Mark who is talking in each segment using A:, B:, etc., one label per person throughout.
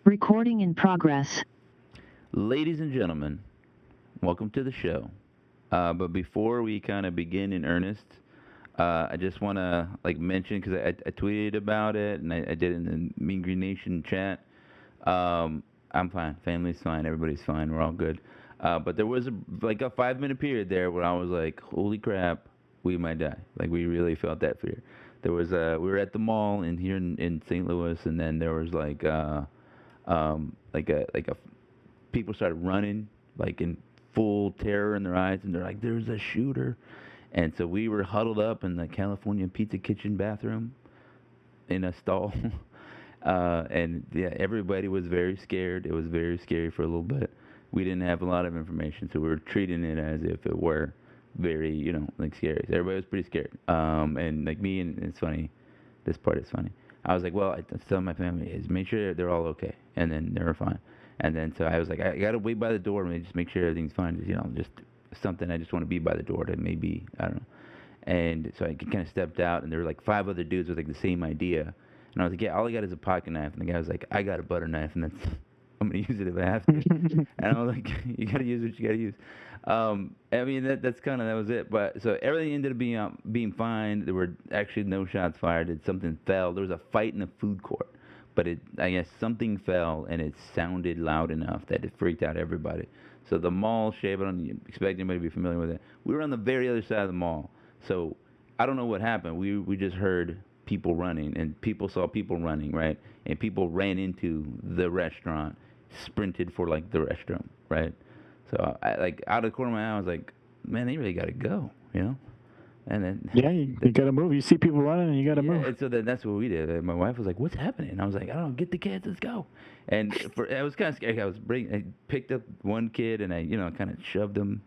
A: Recording in progress.
B: Ladies and gentlemen, welcome to the show. But before we kind of begin in earnest, I just want to mention because I tweeted about it and I did it in the Mean Green Nation chat. I'm fine. Family's fine. Everybody's fine. We're all good. But there was a 5 minute period there where I was like, "Holy crap, we might die!" Like we really felt that fear. There was we were at the mall in St. Louis, and then there was like a people started running like in full terror in their eyes, and they're like, "There's a shooter." And so we were huddled up in the California Pizza Kitchen bathroom in a stall. And yeah, everybody was very scared. It was very scary for a little bit. We didn't have a lot of information, so we were treating it as if it were very, scary. So everybody was pretty scared. And like me, and it's funny, this part is funny. I was like, well, I was telling my family is make sure they're all okay, and then they were fine. And then so I was like, I gotta wait by the door and just make sure everything's fine. Just something. I just want to be by the door to maybe I don't know. And so I kind of stepped out, and there were like five other dudes with like the same idea. And I was like, yeah, all I got is a pocket knife. And the guy was like, I got a butter knife, and that's I'm gonna use it if I have to. And I was like, you gotta use what you gotta use. I mean that's kind of that was it. But so everything ended up being fine. There were actually no shots fired. Something fell. There was a fight in the food court, but I guess something fell and it sounded loud enough that it freaked out everybody. So the mall shape, I don't expect anybody to be familiar with it. We were on the very other side of the mall, so I don't know what happened. We just heard people running, and people saw people running, right? And people ran into the restaurant, sprinted for like the restroom, right? So I like out of the corner of my eye, I was like, man, they really got to go, you know? And then
C: Yeah, you got to move. You see people running, and you got to
B: yeah,
C: move.
B: and so then that's what we did. And my wife was like, "What's happening?" And I was like, "I don't know. Get the kids. Let's go." And I was kind of scary. I picked up one kid and I, kind of shoved him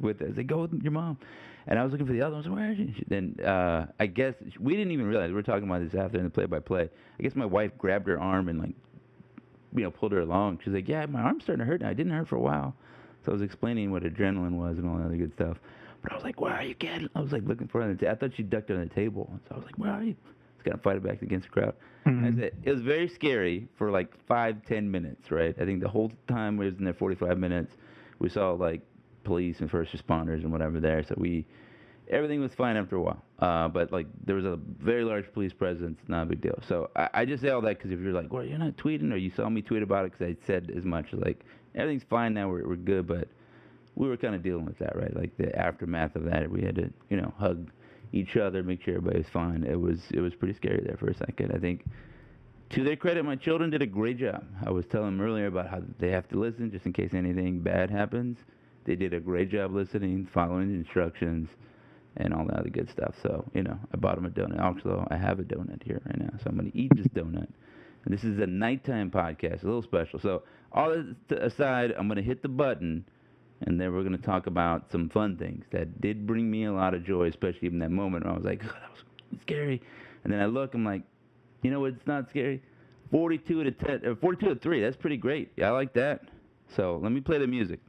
B: with it. I said, "Go with your mom." And I was looking for the other one. I was like, "Where is she?" Then I guess we didn't even realize we were talking about this after in the play-by-play. I guess my wife grabbed her arm and like, pulled her along. She's like, "Yeah, my arm's starting to hurt now. I didn't hurt for a while." So I was explaining what adrenaline was and all that other good stuff. But I was like, "Where are you, kid?" I was like looking for her. I thought she ducked under the table. So I was like, "Where are you?" I was gonna fight it back against the crowd. I
C: Mhm.
B: said it was very scary for like 5, 10 minutes, right? I think the whole time we was in there 45 minutes, we saw like police and first responders and whatever there. So everything was fine after a while. But like there was a very large police presence, not a big deal. So I just say all that because if you're like, well, you're not tweeting, or you saw me tweet about it because I said as much like everything's fine now, we're good, but we were kind of dealing with that, right? Like the aftermath of that, we had to hug each other, make sure everybody was fine. It was pretty scary there for a second. I think to their credit, my children did a great job. I was telling them earlier about how they have to listen just in case anything bad happens. They did a great job listening, following the instructions, and all that other good stuff. So, I bought him a donut. Also, I have a donut here right now, so I'm going to eat this donut. And this is a nighttime podcast, a little special. So, all this aside, I'm going to hit the button, and then we're going to talk about some fun things that did bring me a lot of joy, especially in that moment where I was like, oh, that was scary. And then I look, I'm like, you know what? It's not scary. 42 to 10, 42 to 3. That's pretty great. Yeah, I like that. So, let me play the music.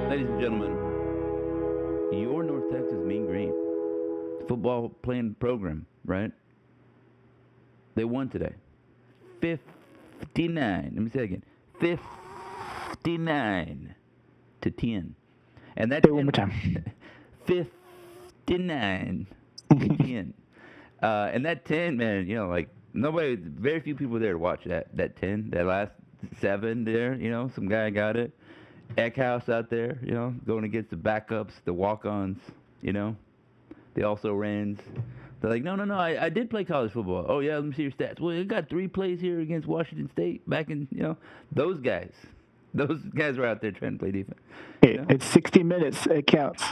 B: Ladies and gentlemen, your North Texas Mean Green football playing program, right? They won today. 59. Let me say it again. 59 to 10. And that
C: Say it one more
B: 10
C: time.
B: 59 to 10. And that 10, man, like nobody, very few people there to watch that 10, that last 7 there, some guy got it. Eckhouse out there, going against the backups, the walk-ons, you know, the also rans. They're like, no, no, no, I did play college football. Oh, yeah, let me see your stats. Well, you got 3 plays here against Washington State back in, those guys. Those guys were out there trying to play defense. You know?
C: It's 60 minutes. It counts.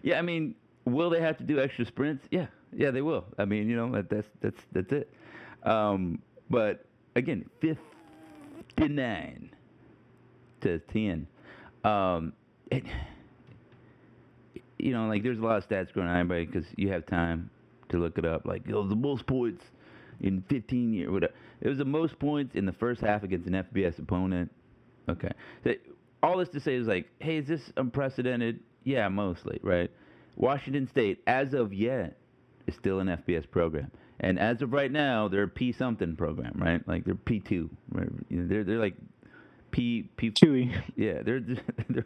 B: Yeah, I mean, will they have to do extra sprints? Yeah, yeah, they will. I mean, that's it. But again, 59 to 10. It, like there's a lot of stats going on, but because you have time to look it up, like the most points in 15 years, whatever. It was the most points in the first half against an FBS opponent. Okay, so all this to say is like, hey, is this unprecedented? Yeah, mostly, right? Washington State, as of yet, is still an FBS program, and as of right now, they're a P something program, right? Like they're P2, right? They're like P
C: Chewy.
B: yeah, they're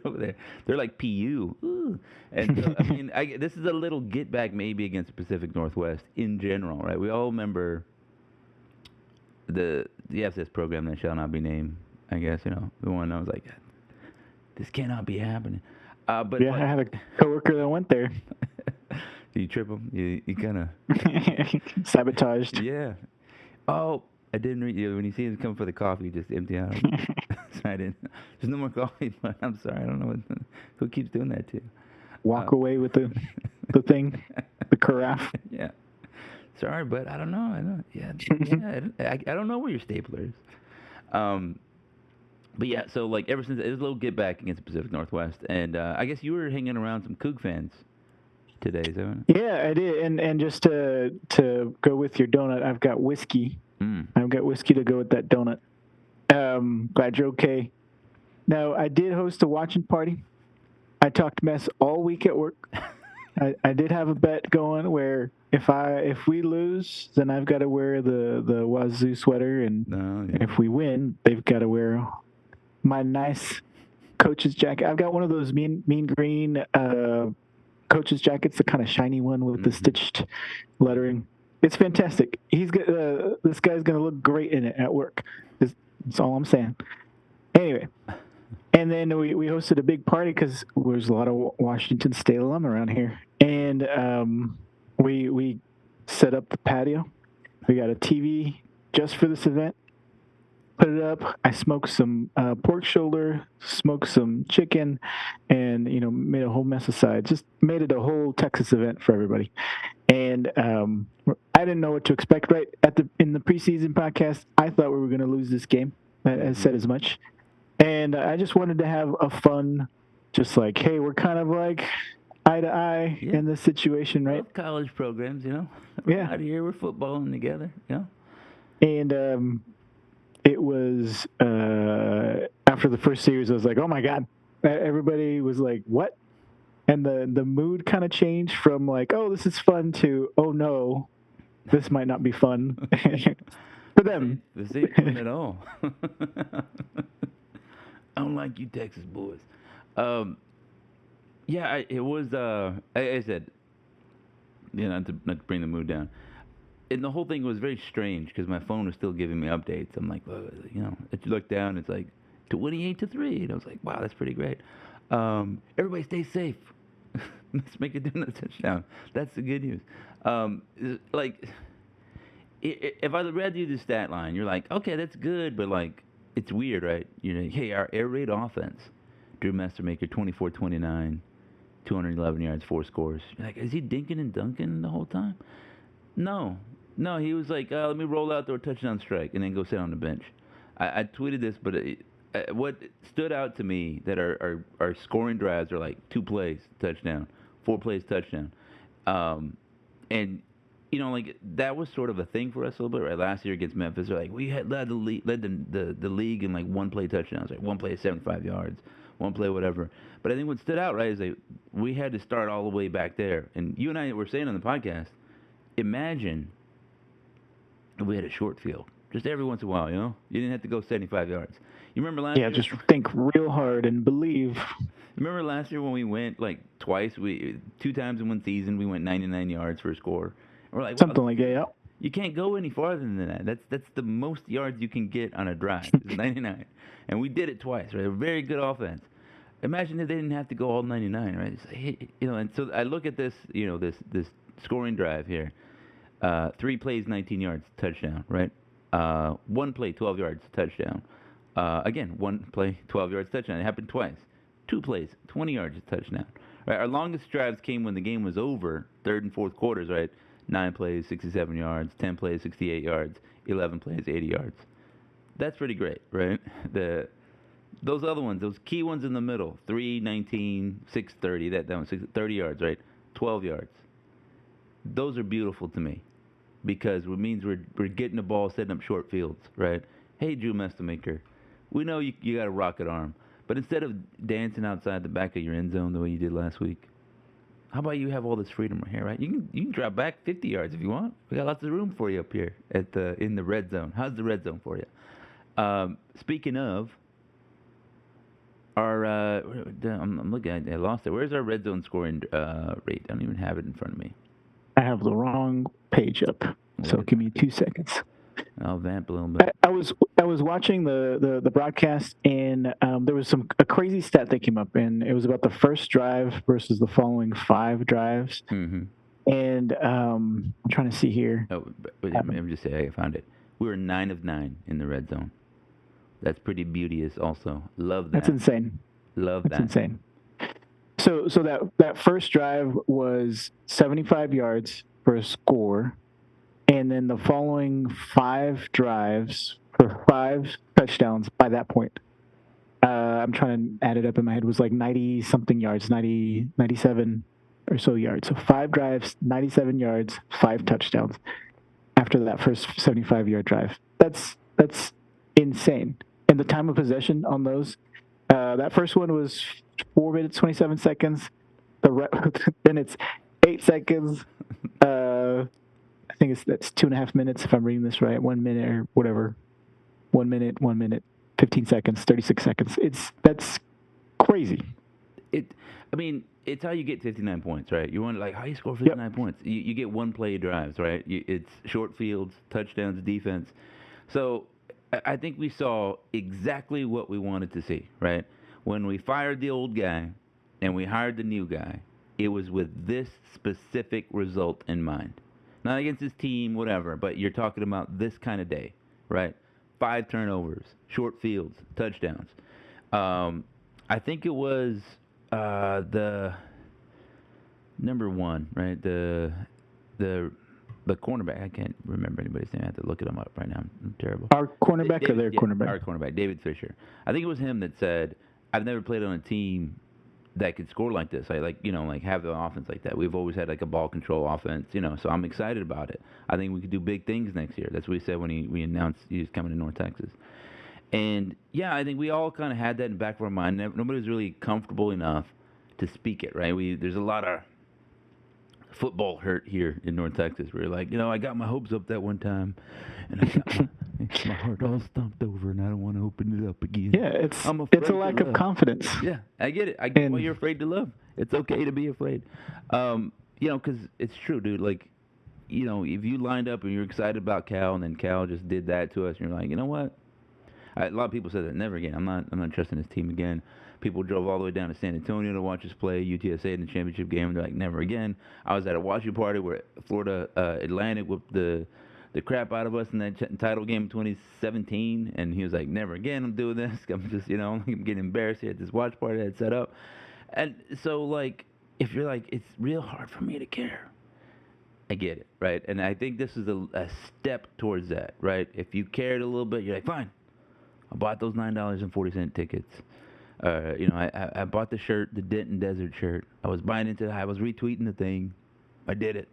B: over there. They're like PU. Ooh. And so, I mean, this is a little get back maybe against the Pacific Northwest in general, right? We all remember the FCS program that shall not be named. I guess the one I was like, this cannot be happening. But
C: Yeah, I had a coworker that went there.
B: You trip them. You kind of
C: sabotaged.
B: Yeah. Oh, I didn't read you. When you see him come for the coffee, just empty out. Sorry, I didn't. There's no more coffee, but I'm sorry. I don't know who keeps doing that to you.
C: Walk away with the thing, the carafe.
B: Yeah. Sorry, but I don't know. I don't know where your stapler is. But yeah, so like ever since it was a little get back against the Pacific Northwest, and I guess you were hanging around some Coug fans today, is that right?
C: Yeah, I did, and just to go with your donut, I've got whiskey. I've got whiskey to go with that donut. Glad you're okay. Now, I did host a watching party. I talked mess all week at work. I did have a bet going where if we lose, then I've got to wear the Wazoo sweater, and if we win, they've got to wear my nice coach's jacket. I've got one of those mean green coach's jackets, the kind of shiny one with the stitched lettering. It's fantastic. This guy's gonna look great in it at work. That's all I'm saying. Anyway, and then we hosted a big party because there's a lot of Washington State alum around here, and we set up the patio. We got a TV just for this event. Put it up. I smoked some pork shoulder, smoked some chicken, and made a whole mess of sides. Just made it a whole Texas event for everybody. And I didn't know what to expect. Right in the preseason podcast, I thought we were going to lose this game. I said as much, and I just wanted to have a fun, just like, hey, we're kind of like eye to eye in this situation, right?
B: Both college programs,
C: Yeah.
B: Out here, we're footballing together,
C: And it was after the first series, I was like, oh my god! Everybody was like, what? And the mood kind of changed from like, oh, this is fun to, oh no, this might not be fun for them.
B: This ain't fun at all. I don't like you Texas boys. It was. I said, not to bring the mood down. And the whole thing was very strange because my phone was still giving me updates. I'm like, well, if you look down, it's like 28-3, and I was like, wow, that's pretty great. Everybody stay safe. Let's make it do a touchdown. That's the good news. If I read you the stat line, you're like, okay, that's good, but like, it's weird, right? Hey, our air raid offense, Drew Mastermaker, 24-29, 211 yards, 4 scores. You're like, is he dinking and dunking the whole time? No, he was like, let me roll out there a touchdown strike and then go sit on the bench. I tweeted this, but what stood out to me that our scoring drives are like 2 plays, touchdown, 4 plays, touchdown. And, like that was sort of a thing for us a little bit, right? Last year against Memphis, they're like, we had led the league in like 1 play touchdowns, like 1 play 75 yards, 1 play whatever. But I think what stood out, right, is that we had to start all the way back there. And you and I were saying on the podcast, imagine if we had a short field, just every once in a while, you didn't have to go 75 yards. You remember last year?
C: Yeah, just think real hard and believe.
B: Remember last year when we went like twice, 2 times in one season, we went 99 yards for a score. And we're like,
C: something like that. Yeah.
B: You can't go any farther than that. That's the most yards you can get on a drive. It's 99, and we did it twice. Right, a very good offense. Imagine if they didn't have to go all 99, right? It's like, and so I look at this, this scoring drive here. 3 plays, 19 yards, touchdown, right? 1 play, 12 yards, touchdown. Again, 1 play, 12 yards, touchdown. It happened twice. 2 plays, 20 yards, touchdown. Right? Our longest drives came when the game was over, 3rd and 4th quarters, right? 9 plays, 67 yards, 10 plays, 68 yards, 11 plays, 80 yards. That's pretty great, right? Those other ones, those key ones in the middle, 319, 630, that one, 30 yards, right? 12 yards. Those are beautiful to me because it means we're getting the ball, setting up short fields, right? Hey, Drew Mestamaker, we know you got a rocket arm, but instead of dancing outside the back of your end zone the way you did last week, how about you have all this freedom right here, right? You can drop back 50 yards if you want. We got lots of room for you up here in the red zone. How's the red zone for you? Speaking of, I'm looking. I lost it. Where's our red zone scoring rate? I don't even have it in front of me.
C: I have the wrong page up, so give me 2 seconds.
B: I'll vamp a little bit.
C: I was watching the broadcast, and there was a crazy stat that came up, and it was about the first drive versus the following 5 drives.
B: Mm-hmm.
C: And I'm trying to see here.
B: Oh, let me just say I found it. We were 9 of 9 in the red zone. That's pretty beauteous. Also, love that.
C: That's insane.
B: Love that.
C: That's insane. So that first drive was 75 yards for a score, and then the following 5 drives for 5 touchdowns by that point. I'm trying to add it up in my head. It was like 90 something yards, 97 or so yards. So 5 drives, 97 yards, 5 touchdowns after that first 75-yard drive. That's insane. And the time of possession on those, that first one was 4 minutes, 27 seconds. Then it's 8 seconds. I think that's 2.5 minutes if I'm reading this right. 1 minute or whatever. 1 minute, 15 seconds, 36 seconds. That's crazy.
B: It's how you get 59 points, right? You want how you score 59 points. You get one play drives, right? It's short fields, touchdowns, defense. So I think we saw exactly what we wanted to see, right? When we fired the old guy and we hired the new guy, it was with this specific result in mind. Not against his team, whatever, but you're talking about this kind of day, right? 5 turnovers, short fields, touchdowns. I think it was the number 1, right? The cornerback. I can't remember anybody's name. I have to look it up right now. I'm terrible.
C: Our cornerback or their cornerback?
B: Our cornerback, David Fisher. I think it was him that said, "I've never played on a team that could score like this. I have an offense like that. We've always had a ball control offense, so I'm excited about it. I think we could do big things next year." That's what he said when we announced he was coming to North Texas. And yeah, I think we all kind of had that in the back of our mind. Nobody was really comfortable enough to speak it, right? There's a lot of football hurt here in North Texas. We're like, I got my hopes up that one time, and I got my heart all stumped over, and I don't want to open it up again.
C: Yeah, it's a lack of confidence.
B: Yeah, I get it. I get why you're afraid to love. It's okay to be afraid. Because it's true, dude. If you lined up and you're excited about Cal, and then Cal just did that to us, and you're like, you know what? A lot of people said that never again. I'm not trusting this team again. People drove all the way down to San Antonio to watch us play UTSA in the championship game, and they're like, never again. I was at a watching party where Florida Atlantic whipped the crap out of us in that title game in 2017, and he was like, never again. I'm doing this. I'm just I'm getting embarrassed here at this watch party I had set up. And so if you're like, it's real hard for me to care. I get it, right? And I think this is a step towards that, right? If you cared a little bit, you're like, fine. I bought those $9.40 tickets. I bought the shirt, the Denton Desert shirt. I was buying into it. I was retweeting the thing. I did it.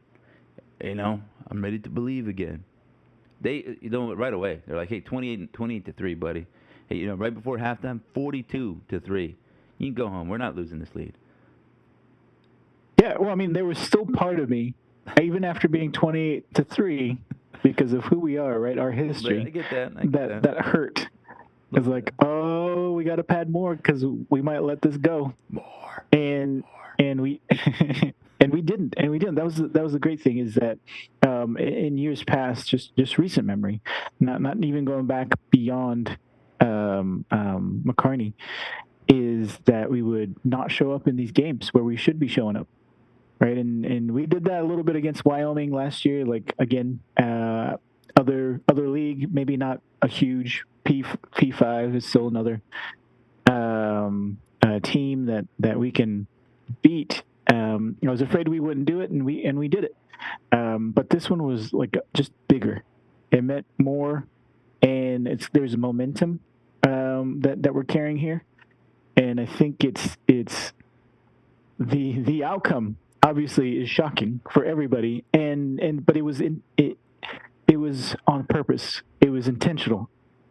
B: I'm ready to believe again. They, right away, they're like, hey, 28-3, buddy. Hey, right before halftime, 42-3. You can go home. We're not losing this lead.
C: Yeah, well, there was still part of me, even after being 28-3, because of who we are, right? Our history.
B: I get that.
C: That hurt. It's like, oh, we got to pad more because we might let this go.
B: More.
C: And we and we didn't. That was the great thing is that in years past, just recent memory, not even going back beyond McCarney, is that we would not show up in these games where we should be showing up. Right, and we did that a little bit against Wyoming last year. Again, other league, maybe not a huge P5 is still another team that we can beat. I was afraid we wouldn't do it, and we did it. But this one was just bigger. It meant more, and there's momentum that we're carrying here, and I think it's the outcome obviously is shocking for everybody, and but it was on purpose. It was intentional,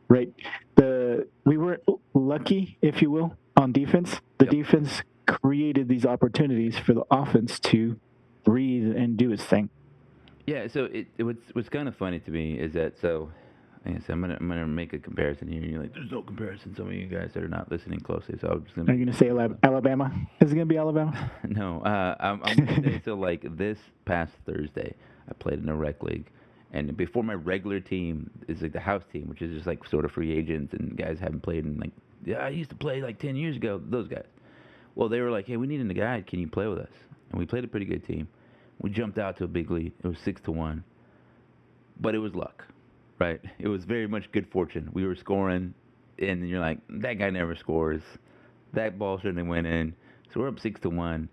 C: right? We weren't lucky, if you will, on defense. The defense created these opportunities for the offense to breathe and do its thing.
B: Yeah. So what's kind of funny to me is that I guess I'm gonna make a comparison here. And you're like, there's no comparison. Some of you guys that are not listening closely, so I'm just gonna.
C: Are you going to say Alabama? Is it going to be Alabama?
B: No, I'm gonna say so. Like this past Thursday, I played in a rec league, and before my regular team is like the house team, which is just like sort of free agents and guys haven't played in like I used to play like 10 years ago. Those guys. Well, they were like, hey, we need a guy. Can you play with us? And we played a pretty good team. We jumped out to a big lead. It was 6-1, but it was luck, right? It was very much good fortune. We were scoring, and you're like, that guy never scores. That ball shouldn't have went in. So we're up 6-1,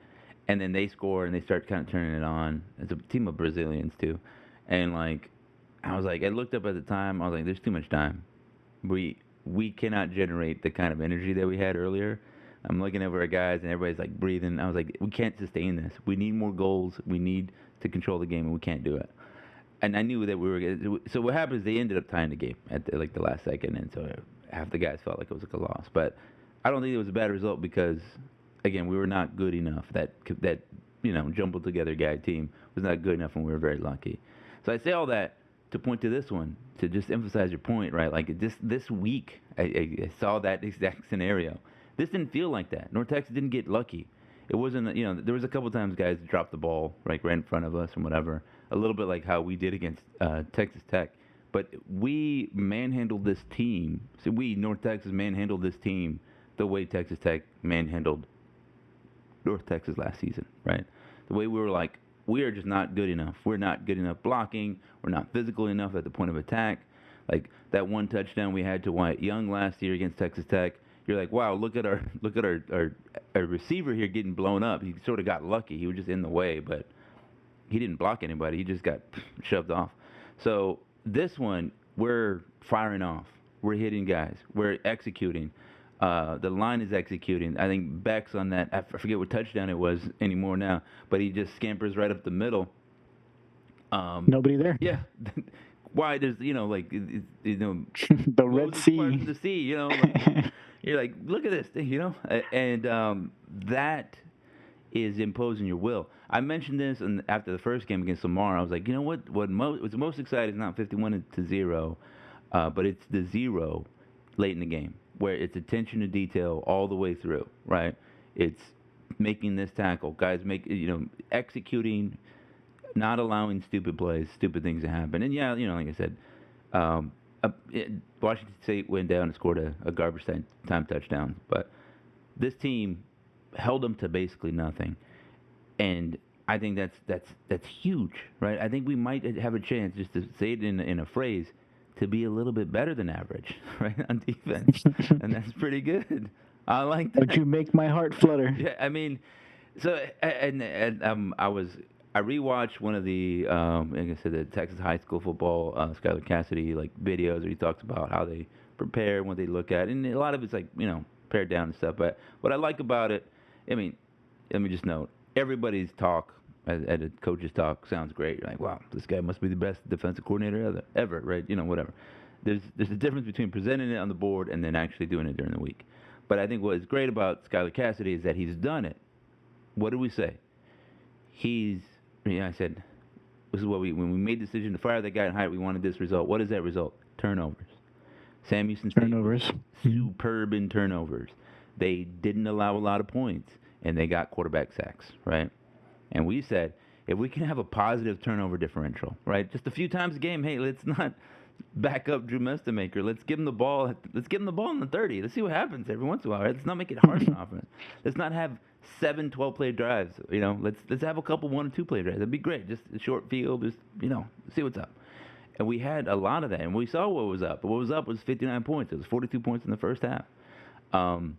B: and then they score and they start kind of turning it on. It's a team of Brazilians too, and like, I was like, I looked up at the time. I was like, there's too much time. We cannot generate the kind of energy that we had earlier. I'm looking over at guys and everybody's like breathing. I was like, we can't sustain this. We need more goals. We need to control the game, and we can't do it. And I knew that we were. So what happened is they ended up tying the game at like the last second, and so half the guys felt like it was like a loss. But I don't think it was a bad result because, again, we were not good enough. That jumbled together guy team was not good enough, and we were very lucky. So I say all that to point to this one to just emphasize your point, right? Like this week, I saw that exact scenario. This didn't feel like that. North Texas didn't get lucky. It wasn't, there was a couple times guys dropped the ball right in front of us and whatever. A little bit like how we did against Texas Tech. But we manhandled this team. So North Texas, manhandled this team the way Texas Tech manhandled North Texas last season, right? The way we were like, we are just not good enough. We're not good enough blocking. We're not physical enough at the point of attack. Like that one touchdown we had to Wyatt Young last year against Texas Tech. You're like, wow, look at our receiver here getting blown up. He sort of got lucky. He was just in the way, but he didn't block anybody. He just got shoved off. So this one, we're firing off. We're hitting guys. We're executing. The line is executing. I think Beck's on that. I forget what touchdown it was anymore now, but he just scampers right up the middle.
C: Nobody there.
B: Yeah. Why? There's
C: the Red Sea.
B: The sea. You're like, look at this thing, and that is imposing your will. I mentioned this after the first game against Lamar. I was like, you know what? What's most exciting is not 51-0, but it's the 0 late in the game where it's attention to detail all the way through. Right? It's making this tackle, guys executing, not allowing stupid plays, stupid things to happen. And yeah, like I said. Washington State went down and scored a garbage time touchdown, but this team held them to basically nothing, and I think that's huge, right? I think we might have a chance, just to say it in a phrase, to be a little bit better than average, right, on defense, and that's pretty good. I like that.
C: But you make my heart flutter.
B: Yeah, I mean, so I rewatched one of the, like I said, the Texas high school football, Skylar Cassidy, like videos where he talks about how they prepare and what they look at, and a lot of it's like pared down and stuff. But what I like about it, I mean, let me just note, everybody's talk at a coach's talk sounds great. You're like, wow, this guy must be the best defensive coordinator ever, right? Whatever. There's a difference between presenting it on the board and then actually doing it during the week. But I think what is great about Skylar Cassidy is that he's done it. What do we say? I said, this is when we made the decision to fire that guy in Hyatt, we wanted this result. What is that result? Turnovers. Sam Houston State
C: turnovers.
B: Superb in turnovers. They didn't allow a lot of points, and they got quarterback sacks, right? And we said, if we can have a positive turnover differential, right, just a few times a game, hey, let's not back up Drew Mestamaker. Let's give him the ball. Let's give him the ball in the 30. Let's see what happens every once in a while, right? Let's not make it hard on offense. Let's not have 7 12-play drives. Let's have a couple 1 or 2 play drives. That'd be great. Just a short field. Just see what's up. And we had a lot of that, and we saw what was up. But what was up was 59 points. It was 42 points in the first half. And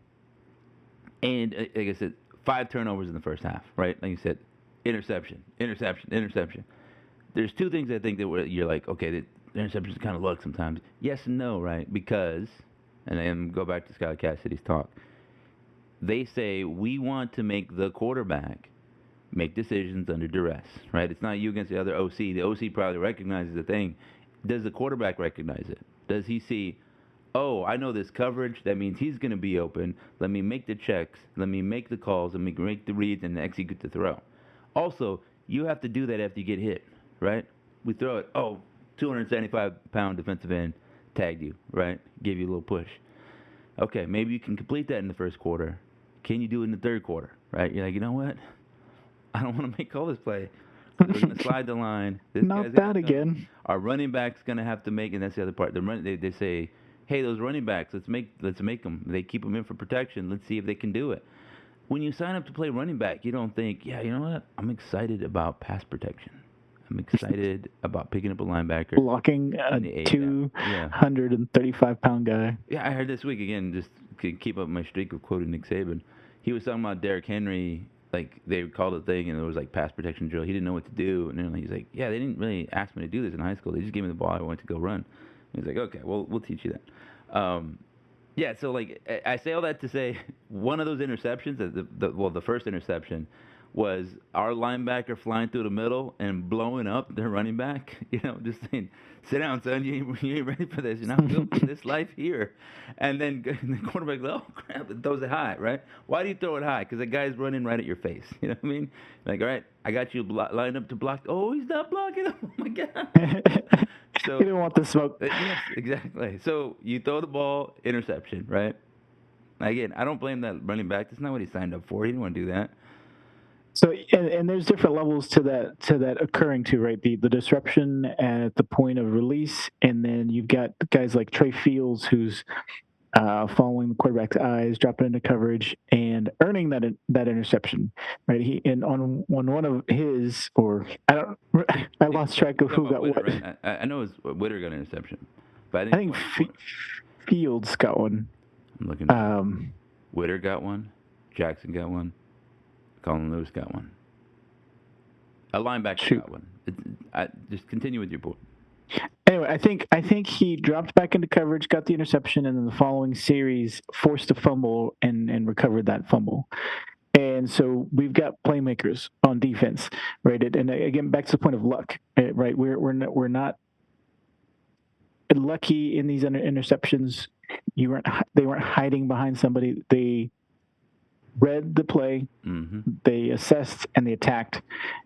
B: like I said, 5 turnovers in the first half, right? Like you said, interception. There's 2 things I think that you're like, okay, the interceptions kind of luck sometimes. Yes and no, right? Because and then go back to Scott Cassidy's talk. They say we want to make the quarterback make decisions under duress, right? It's not you against the other OC. The OC probably recognizes the thing. Does the quarterback recognize it? Does he see, oh, I know this coverage. That means he's going to be open. Let me make the checks. Let me make the calls. Let me make the reads and execute the throw. Also, you have to do that after you get hit, right? We throw it, 275-pound defensive end tagged you, right? Give you a little push. Okay, maybe you can complete that in the first quarter. Can you do it in the third quarter, right? You're like, you know what? I don't want to make all this play. We're going to slide the line.
C: Not that again.
B: Our running back's going to have to make, and that's the other part. They say, hey, those running backs, let's make them. They keep them in for protection. Let's see if they can do it. When you sign up to play running back, you don't think, yeah, you know what? I'm excited about pass protection. I'm excited about picking up a linebacker.
C: Blocking a 235-pound guy.
B: Yeah, I heard this week, again, just to keep up my streak of quoting Nick Saban. He was talking about Derrick Henry. Like, they called a thing, and it was like pass protection drill. He didn't know what to do. And then he's like, yeah, they didn't really ask me to do this in high school. They just gave me the ball. I wanted to go run. And he's like, okay, well, we'll teach you that. Yeah, so, like, I say all that to say one of those interceptions, the first interception, was our linebacker flying through the middle and blowing up their running back. You know, just saying, sit down, son. You ain't ready for this. You're not building this life here. And then the quarterback goes, oh, crap, it throws it high, right? Why do you throw it high? Because the guy's running right at your face. You know what I mean? Like, all right, I got you lined up to block. Oh, he's not blocking. Oh, my God. So,
C: you didn't want the smoke.
B: Yes, exactly. So you throw the ball, interception, right? Again, I don't blame that running back. That's not what he signed up for. He didn't want to do that.
C: So and there's different levels to that occurring too, right? The disruption at the point of release, and then you've got guys like Trey Fields who's following the quarterback's eyes, dropping into coverage, and earning that interception, right? He and on one of his, or I lost track of who got
B: Witter,
C: what.
B: Right? I know it was Witter got an interception, but
C: I think Fields got one.
B: I'm looking. Witter got one. Jackson got one. Colin Lewis got one. A linebacker got one. Just continue with your point.
C: Anyway, I think he dropped back into coverage, got the interception, and then the following series forced a fumble and recovered that fumble. And so we've got playmakers on defense, right? And again, back to the point of luck, right? We're not lucky in these interceptions. They weren't hiding behind somebody. They read the play, they assessed, and they attacked,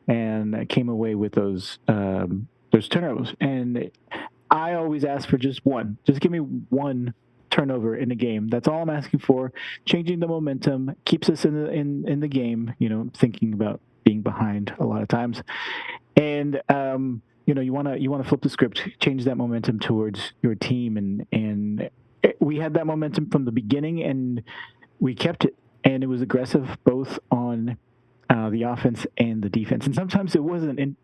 C: and came away with those turnovers. And I always ask for just one. Just give me one turnover in a game. That's all I'm asking for. Changing the momentum keeps us in the game. You know, thinking about being behind a lot of times, and you want to flip the script, change that momentum towards your team, and we had that momentum from the beginning, and we kept it. And it was aggressive both on the offense and the defense. And sometimes it wasn't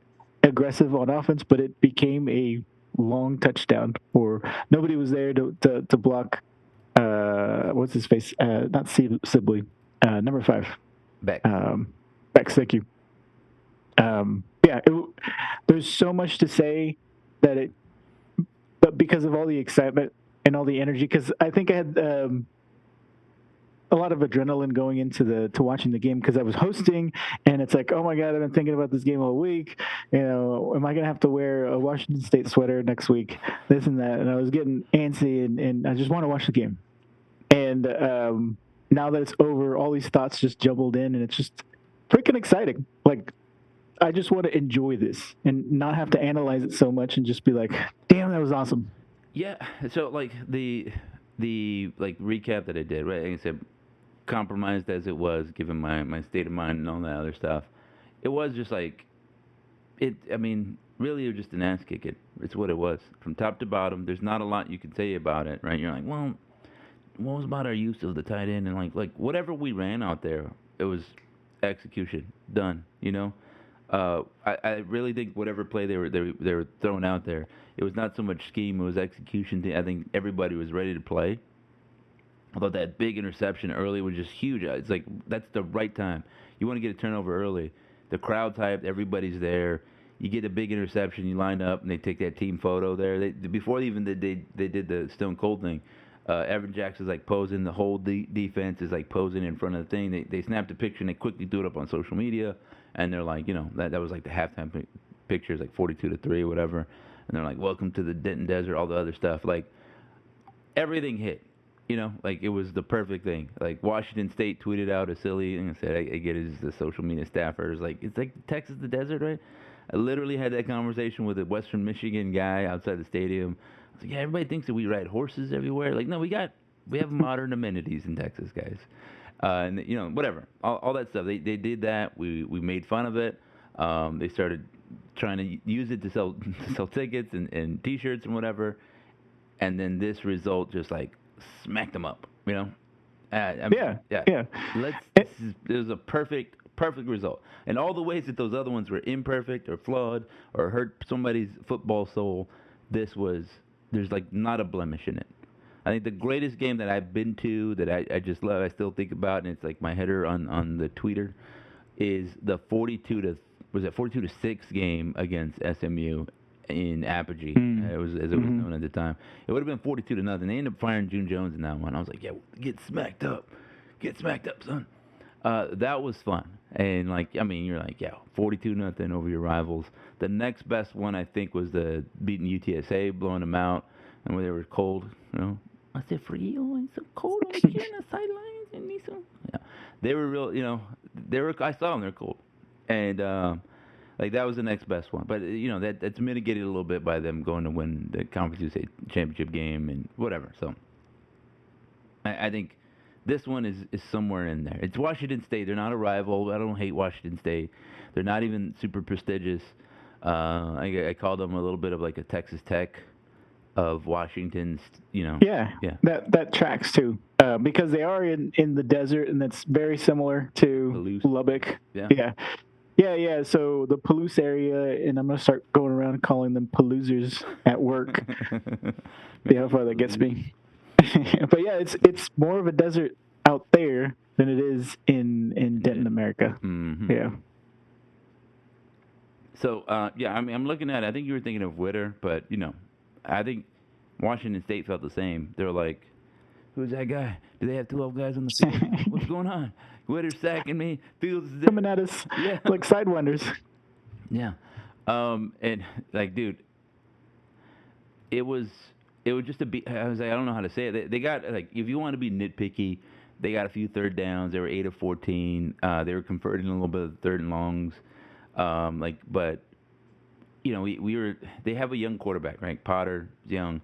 C: aggressive on offense, but it became a long touchdown, or nobody was there to block. What's his face? Not Sibley. Number 5.
B: Beck.
C: Beck, thank you. There's so much to say but because of all the excitement and all the energy, because I think I had a lot of adrenaline going into watching the game, because I was hosting, and it's like, oh my God, I've been thinking about this game all week. You know, am I going to have to wear a Washington State sweater next week? This and that. And I was getting antsy, and I just want to watch the game. And now that it's over, all these thoughts just jumbled in, and it's just freaking exciting. Like, I just want to enjoy this and not have to analyze it so much and just be like, damn, that was awesome.
B: Yeah. So, like, the recap that I did, right? Like I said, compromised as it was, given my state of mind and all that other stuff, it was just like really, it was just an ass kicking. It's what it was from top to bottom. There's not a lot you can say about it, right? You're like, well, what was about our use of the tight end, and like whatever we ran out there, it was execution done. You know, I really think whatever play they were throwing out there, it was not so much scheme, it was execution. I think everybody was ready to play. I thought that big interception early was just huge. It's like, that's the right time. You want to get a turnover early. The crowd's hyped. Everybody's there. You get a big interception. You line up, and they take that team photo there. Before they did the Stone Cold thing, Evan Jackson's like posing. The whole defense is like posing in front of the thing. They snapped a picture and they quickly threw it up on social media, and they're like, that was like the halftime pictures, like 42-3 or whatever, and they're like, welcome to the Denton Desert, all the other stuff, like everything hit. Like it was the perfect thing. Like Washington State tweeted out a silly thing and said, I get it, it's the social media staffers. Like, it's like Texas the desert, right? I literally had that conversation with a Western Michigan guy outside the stadium. I was like, yeah, everybody thinks that we ride horses everywhere. Like, no, we have modern amenities in Texas, guys. And whatever, all that stuff. They did that. We made fun of it. They started trying to use it to sell tickets and T-shirts and whatever. And then this result just like smacked them up. I mean,
C: yeah.
B: It was a perfect result. And all the ways that those other ones were imperfect or flawed or hurt somebody's football soul, there's like not a blemish in it. I think the greatest game that I've been to that I just love, I still think about, and it's like my header on the tweeter, is the 42-6 game against SMU in Apogee. It was as it was known at the time. It would have been 42-0. They ended up firing June Jones in that one. I was like, yeah, get smacked up, son. That was fun. And you're like, yeah, 42-0 over your rivals. The next best one I think was the beating UTSA, blowing them out, and where they were cold. I said, for you, it's so cold on the sidelines, and these. Yeah, they were real. I saw them. They're cold, and that was the next best one. But that's mitigated a little bit by them going to win the Conference USA championship game and whatever. So I think this one is somewhere in there. It's Washington State. They're not a rival. I don't hate Washington State. They're not even super prestigious. I call them a little bit of like a Texas Tech of Washington's.
C: Yeah. That tracks too. Because they are in the desert, and that's very similar to
B: Palouse.
C: Lubbock.
B: Yeah.
C: Yeah. So the Palouse area, and I'm gonna start going around calling them Palousers at work. See how far that gets me. But yeah, it's more of a desert out there than it is in Denton, America.
B: Mm-hmm.
C: Yeah.
B: So I'm looking at it. I think you were thinking of Witter, but I think Washington State felt the same. They're like, who's that guy? Do they have 12 guys on the field? What's going on? Witter's sacking me. Fields is
C: coming at us like sidewinders.
B: Yeah. And dude, it was just I was like, I don't know how to say it. They got if you want to be nitpicky, they got a few third downs. They were 8 of 14. They were converting a little bit of third and longs. But we were. They have a young quarterback, right? Potter's young.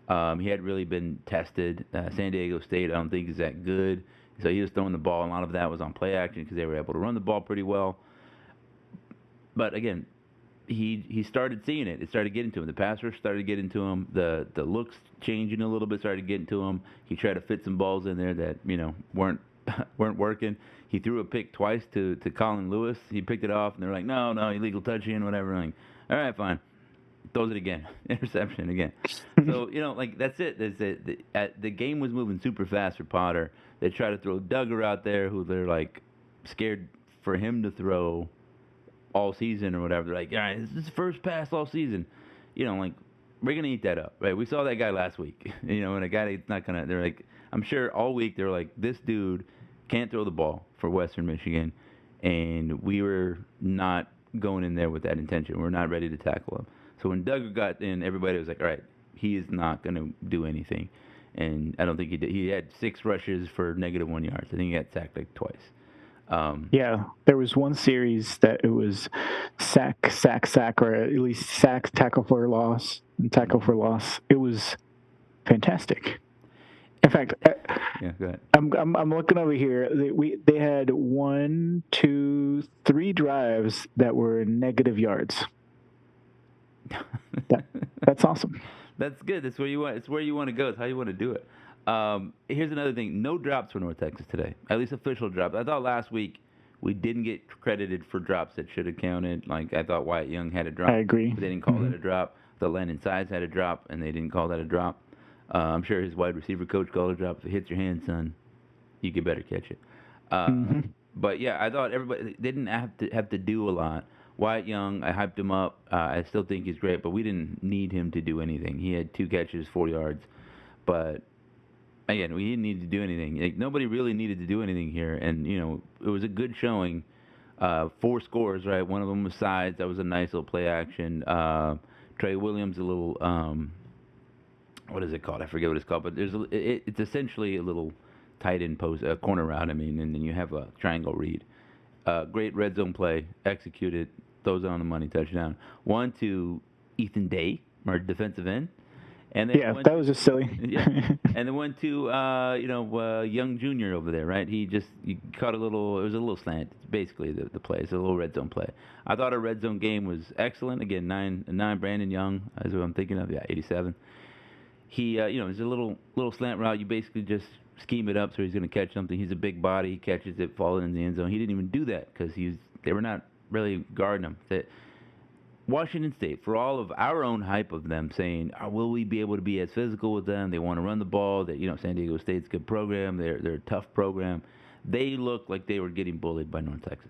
B: He had really been tested. San Diego State, I don't think is that good. So he was throwing the ball. A lot of that was on play action because they were able to run the ball pretty well. But again, he started seeing it. It started getting to him. The pass rush started getting to him. The looks changing a little bit started getting to him. He tried to fit some balls in there that weren't working. He threw a pick twice to Colin Lewis. He picked it off, and they're like, no, illegal touching, whatever. I'm like, all right, fine. Throws it again. Interception again. So, that's it. The game was moving super fast for Potter. They try to throw Duggar out there, who they're, scared for him to throw all season or whatever. They're like, all right, this is his first pass all season. We're going to eat that up, right? We saw that guy last week. And a guy that's not going to – they're like – I'm sure all week they're like, this dude can't throw the ball for Western Michigan, and we were not going in there with that intention. We're not ready to tackle him. So when Duggar got in, everybody was like, all right, he is not going to do anything. And I don't think he did. He had 6 rushes for -1 yards. I think he got sacked twice.
C: There was one series that it was sack, or at least sack, tackle for loss, and tackle for loss. It was fantastic. In fact,
B: go ahead.
C: I'm looking over here. They had 1, 2, 3 drives that were negative yards. That's awesome.
B: That's good. That's where you want. It's where you want to go. It's how you want to do it. Here's another thing. No drops for North Texas today. At least official drops. I thought last week we didn't get credited for drops that should have counted. I thought Wyatt Young had a drop.
C: I agree.
B: But they didn't call that a drop. The Landon Sides had a drop, and they didn't call that a drop. I'm sure his wide receiver coach called a drop. If it hits your hand, son, you could better catch it. But yeah, I thought everybody didn't have to do a lot. Wyatt Young, I hyped him up. I still think he's great, but we didn't need him to do anything. He had 2 catches, 4 yards. But again, we didn't need to do anything. Like, nobody really needed to do anything here, and it was a good showing. Four scores, right? One of them was sides. That was a nice little play action. Trey Williams, a little what is it called? I forget what it's called, but it's essentially a little tight end post, corner route. I mean, and then you have a triangle read. Great red zone play, executed, throws it on the money, touchdown. One to Ethan Day, our defensive end. And then
C: Yeah, that was just silly.
B: yeah, and then went to Young Junior over there, right? He caught a little. It was a little slant. It's basically the play. It's a little red zone play. I thought our red zone game was excellent. Again, nine. Brandon Young is what I'm thinking of. Yeah, 87. He it's a little slant route. You basically just scheme it up so he's going to catch something. He's a big body. He catches it, falling in the end zone. He didn't even do that because they were not really guarding him. Washington State, for all of our own hype of them saying, will we be able to be as physical with them? They want to run the ball. That San Diego State's a good program. They're a tough program. They looked like they were getting bullied by North Texas.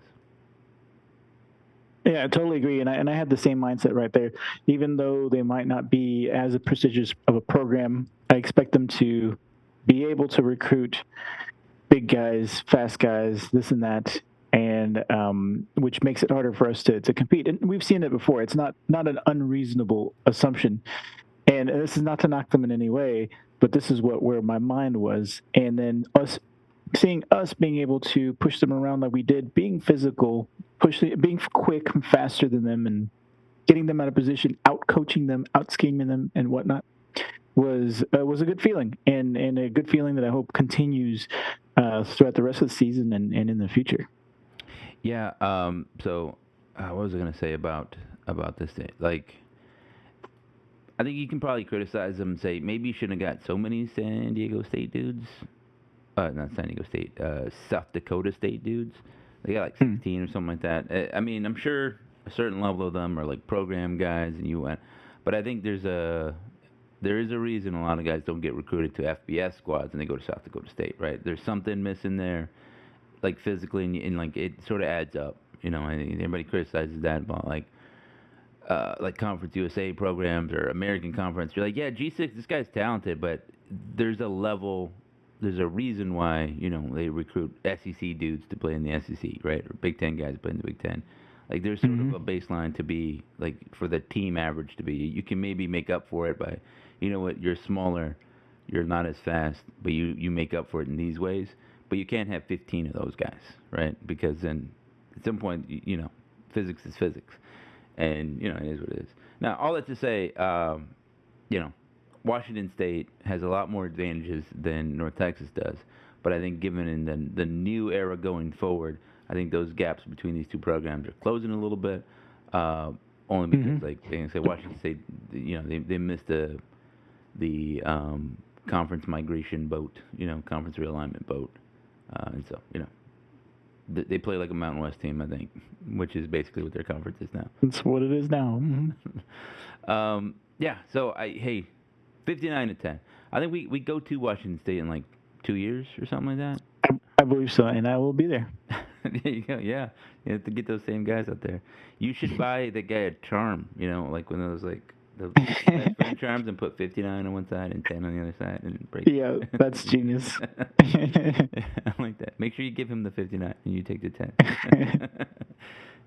C: Yeah, I totally agree, and I had the same mindset right there. Even though they might not be as a prestigious of a program, I expect them to be able to recruit big guys, fast guys, this and that, and which makes it harder for us to compete. And we've seen it before. It's not an unreasonable assumption. And this is not to knock them in any way, but this is where my mind was. And then seeing us being able to push them around like we did, being physical, being quick and faster than them, and getting them out of position, out coaching them, out scheming them, and whatnot, was a good feeling, and a good feeling that I hope continues throughout the rest of the season and in the future.
B: Yeah. So, what was I going to say about this day? Like, I think you can probably criticize them and say maybe you shouldn't have got so many San Diego State dudes. Not San Diego State. South Dakota State dudes. They got like 16 or something like that. I mean, I'm sure a certain level of them are like program guys, and you went. But I think there is a reason a lot of guys don't get recruited to FBS squads and they go to South Dakota State, right? There's something missing there, like physically, and like it sort of adds up. I think everybody criticizes that about like Conference USA programs or American Conference. You're like, yeah, G6, this guy's talented, but there's a reason why they recruit SEC dudes to play in the SEC, right? Or Big Ten guys play in the Big Ten. Like there's sort of a baseline to be like for the team average to be. You can maybe make up for it by, you're smaller, you're not as fast, but you make up for it in these ways. But you can't have 15 of those guys, right? Because then at some point, physics is physics, and it is what it is. Now, all that to say, Washington State has a lot more advantages than North Texas does. But I think given in the new era going forward, I think those gaps between these two programs are closing a little bit. Only because, like I said, Washington State, they missed the conference migration boat, conference realignment boat, and so they play like a Mountain West team, I think, which is basically what their conference is now.
C: That's what it is now.
B: Yeah. So 59-10. I think we go to Washington State in like 2 years or something like that.
C: I believe so, and I will be there.
B: There you go. Yeah, you have to get those same guys out there. You should buy the guy a charm. Like one of those like the charms, and put 59 on one side and 10 on the other side, and break.
C: Yeah, that's genius.
B: I like that. Make sure you give him the 59 and you take the 10.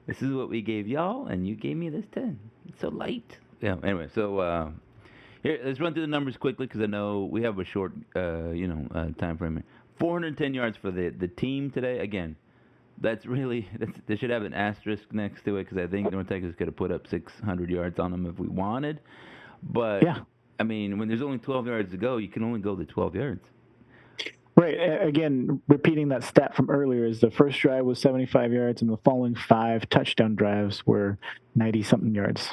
B: This is what we gave y'all, and you gave me this 10. It's so light. Yeah. Anyway, so here, let's run through the numbers quickly because I know we have a short, time frame here. 410 yards for the team today. Again, they should have an asterisk next to it because I think North Texas could have put up 600 yards on them if we wanted. But
C: yeah.
B: I mean, when there's only 12 yards to go, you can only go the 12 yards.
C: Right. Again, repeating that stat from earlier is the first drive was 75 yards, and the following 5 touchdown drives were 90-something yards.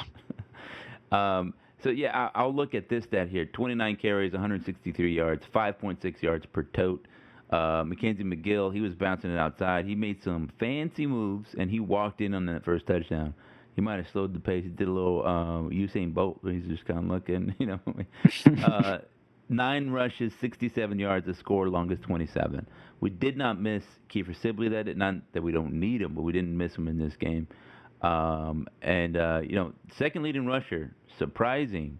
B: So, yeah, I'll look at this stat here. 29 carries, 163 yards, 5.6 yards per tote. Mackenzie McGill, he was bouncing it outside. He made some fancy moves, and he walked in on that first touchdown. He might have slowed the pace. He did a little Usain Bolt. He's just kind of looking, 9 rushes, 67 yards, the score longest 27. We did not miss Kiefer Sibley. Not that we don't need him, but we didn't miss him in this game. Second leading rusher, surprising,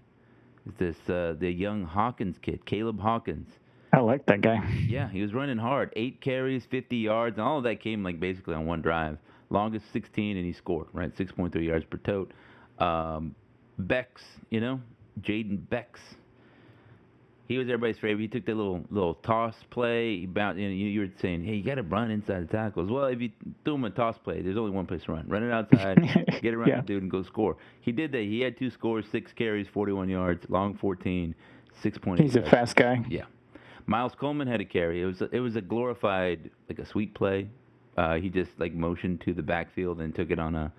B: is this the young Hawkins kid, Caleb Hawkins.
C: I like that guy.
B: Yeah, he was running hard. 8 carries, 50 yards, and all of that came like basically on one drive. Longest 16, and he scored, right? 6.3 yards per tote. Bex, Jaden Bex. He was everybody's favorite. He took that little toss play. He bounced. You were saying, hey, you got to run inside the tackles. Well, if you threw him a toss play, there's only one place to run. Run it outside, get around
C: Yeah.
B: the dude, and go score. He did that. He had 2 scores, 6 carries, 41 yards, long 14, 6.8
C: He's a
B: yards.
C: fast guy.
B: Yeah. Miles Coleman had a carry. It was a glorified like a sweep play. He just like motioned to the backfield and took it on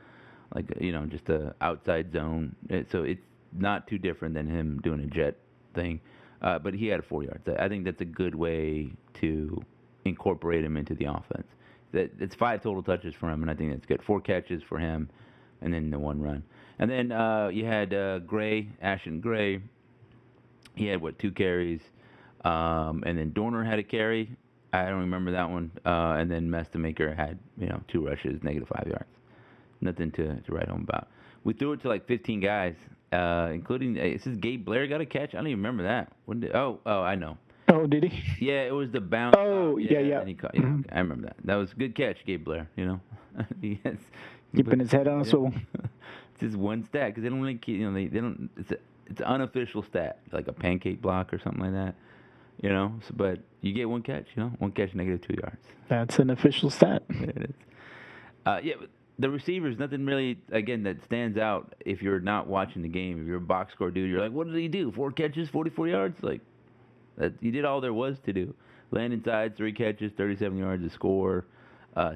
B: just a outside zone. So it's not too different than him doing a jet thing. But he had 4 yards. I think that's a good way to incorporate him into the offense. It's 5 total touches for him, and I think that's good. 4 catches for him, and then the 1 run. And then you had Ashton Gray. He had 2 carries, and then Dorner had a carry. I don't remember that one. And then Mestamaker had 2 rushes, -5 yards. Nothing to write home about. We threw it to like 15 guys, including it says Gabe Blair got a catch. I don't even remember that. I know.
C: Oh, did he?
B: Yeah, it was the bounce.
C: Oh, yeah.
B: And he caught, okay, I remember that. That was a good catch, Gabe Blair.
C: Keeping his head on a swivel.
B: It's just one stat because they don't really keep. They don't. It's an unofficial stat, like a pancake block or something like that. So, but you get 1 catch. 1 catch, -2 yards.
C: That's an official stat.
B: It is. But the receivers, nothing really, again, that stands out if you're not watching the game. If you're a box score dude, you're like, what did he do? 4 catches, 44 yards? Like, he did all there was to do. Landon Sides, 3 catches, 37 yards to score.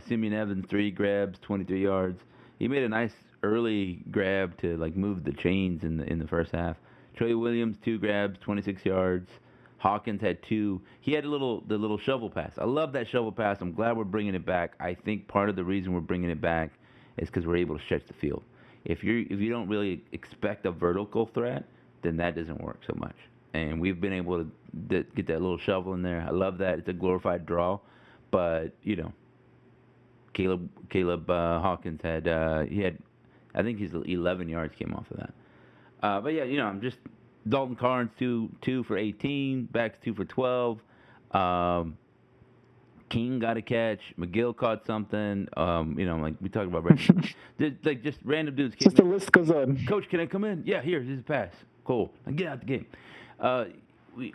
B: Simeon Evans, 3 grabs, 23 yards. He made a nice early grab to, like, move the chains in the first half. Trey Williams, 2 grabs, 26 yards. Hawkins had 2. He had the little shovel pass. I love that shovel pass. I'm glad we're bringing it back. I think part of the reason we're bringing it back is because we're able to stretch the field. If you don't really expect a vertical threat, then that doesn't work so much. And we've been able to get that little shovel in there. I love that. It's a glorified draw, but Caleb Hawkins had I think his 11 yards came off of that. But yeah, I'm just Dalton Carnes 2 for 18, Backs 2 for 12. King got a catch. McGill caught something. Like we talked about, just random dudes.
C: Just the list goes on.
B: Coach, can I come in? Yeah, here's a pass. Cool. Now get out the game.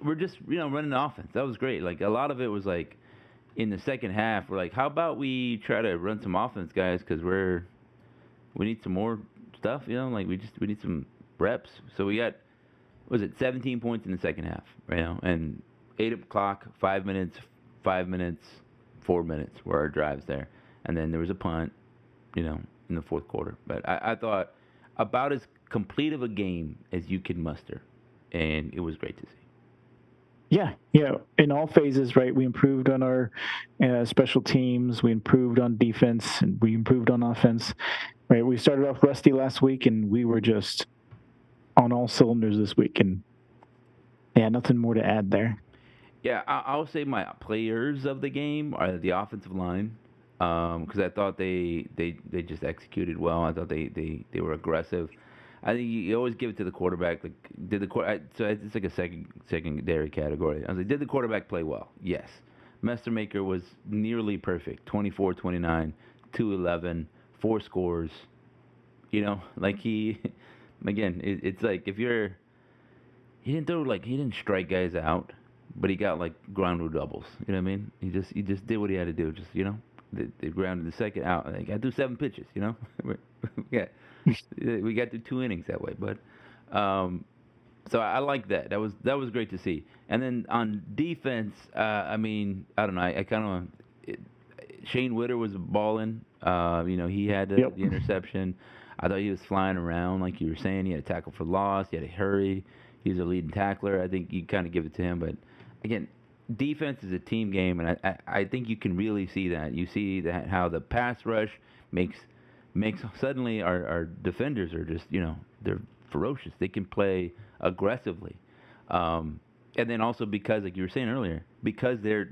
B: We're just running the offense. That was great. Like a lot of it was like in the second half. We're like, how about we try to run some offense, guys? Because we need some more stuff. Like we need some reps. So we got 17 points in the second half, and 8 o'clock, 5 minutes, 5 minutes, 4 minutes were our drives there, and then there was a punt, in the fourth quarter. But I thought about as complete of a game as you could muster, and it was great to see.
C: Yeah. In all phases, right? We improved on our special teams, we improved on defense, and we improved on offense. Right? We started off rusty last week, and we were just on all cylinders this week, and nothing more to add there.
B: Yeah, I'll say my players of the game are the offensive line, because I thought they just executed well. I thought they were aggressive. I think you always give it to the quarterback. Like, so it's like a secondary category. I was like, did the quarterback play well? Yes. Mestamaker was nearly perfect. 24, 29, 211, 4 scores. Like he. Again, it's like he didn't strike guys out, but he got like ground rule doubles. You know what I mean? He just did what he had to do. Just they grounded the second out. They got through 7 pitches. We got through 2 innings that way. But so I like that. That was great to see. And then on defense, I don't know. I kind of Shane Witter was balling. He had the interception. I thought he was flying around, like you were saying. He had a tackle for loss. He had a hurry. He was a leading tackler. I think you kind of give it to him. But, again, defense is a team game, and I think you can really see that. You see that how the pass rush makes suddenly our defenders are just, they're ferocious. They can play aggressively. And then also because, like you were saying earlier, because their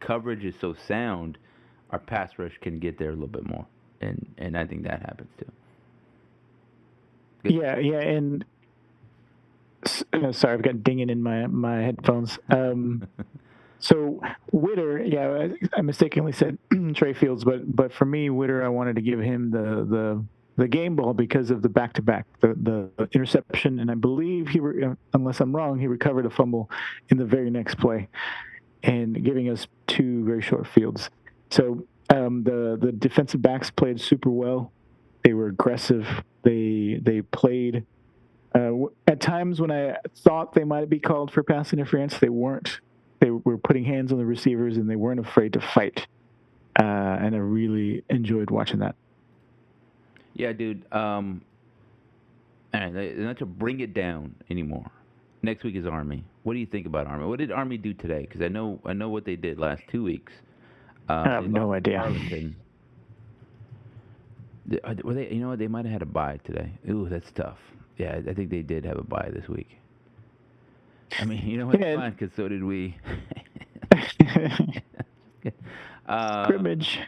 B: coverage is so sound, our pass rush can get there a little bit more. And I think that happens too.
C: Yeah, and Sorry, I've got dinging in my headphones. So Witter, yeah, I mistakenly said Trey Fields, but for me, Witter, I wanted to give him the game ball because of the back to back, the interception, and I believe unless I'm wrong, he recovered a fumble in the very next play, and giving us two very short fields. So the defensive backs played super well. They were aggressive. They played. At times when I thought they might be called for pass interference, they weren't. They were putting hands on the receivers and they weren't afraid to fight. And I really enjoyed watching that.
B: Yeah, dude. All right, not to bring it down anymore. Next week is Army. What do you think about Army? What did Army do today? Because I know what they did last 2 weeks.
C: I have
B: They
C: no
B: lost to
C: idea.
B: Arlington. Were they? You know what? They might have had a bye today. Ooh, that's tough. Yeah, I think they did have a bye this week. I mean, you know what?
C: Yeah.
B: Fine, because so did we.
C: Scrimmage.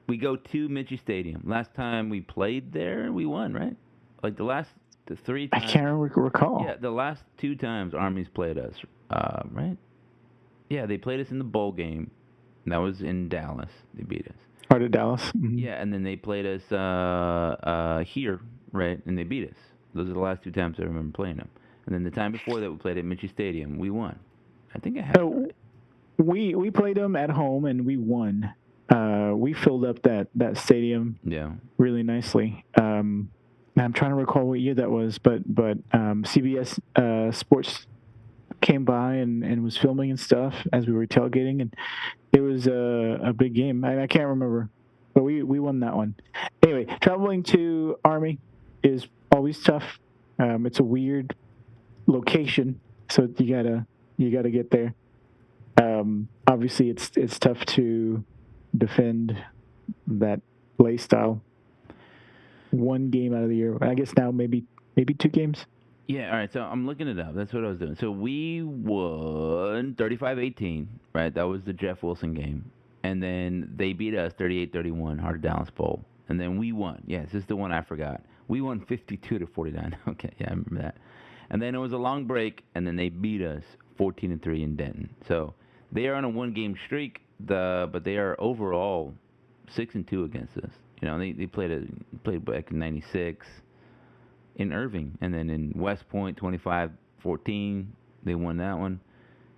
B: We go to Minchie Stadium. Last time we played there, we won, right? Like the 3 times.
C: I can't recall.
B: Yeah, the last 2 times Army's played us, right? Yeah, they played us in the bowl game. That was in Dallas. They beat us.
C: Part of Dallas. Mm-hmm.
B: Yeah, and then they played us here, right? And they beat us. Those are the last 2 times I remember playing them. And then the time before that, we played at Minchie Stadium. We won. I think I have.
C: So we played them at home and we won. We filled up that stadium.
B: Yeah.
C: Really nicely. I'm trying to recall what year that was, but CBS Sports came by and was filming and stuff as we were tailgating, and it was a big game. I can't remember, but we won that one. Anyway, traveling to Army is always tough. It's a weird location, so you gotta get there. Obviously, it's tough to defend that play style. One game out of the year. I guess now maybe 2 games.
B: Yeah, all right. So I'm looking it up. That's what I was doing. So we won 35-18, right? That was the Jeff Wilson game. And then they beat us 38-31, Heart of Dallas Bowl. And then we won. Yes, this is the one I forgot. We won 52-49. Okay, yeah, I remember that. And then it was a long break, and then they beat us 14-3 in Denton. So they are on a 1-game streak, but they are overall 6-2 against us. You know, they played back in '96 in Irving, and then in West Point 25-14, they won that one.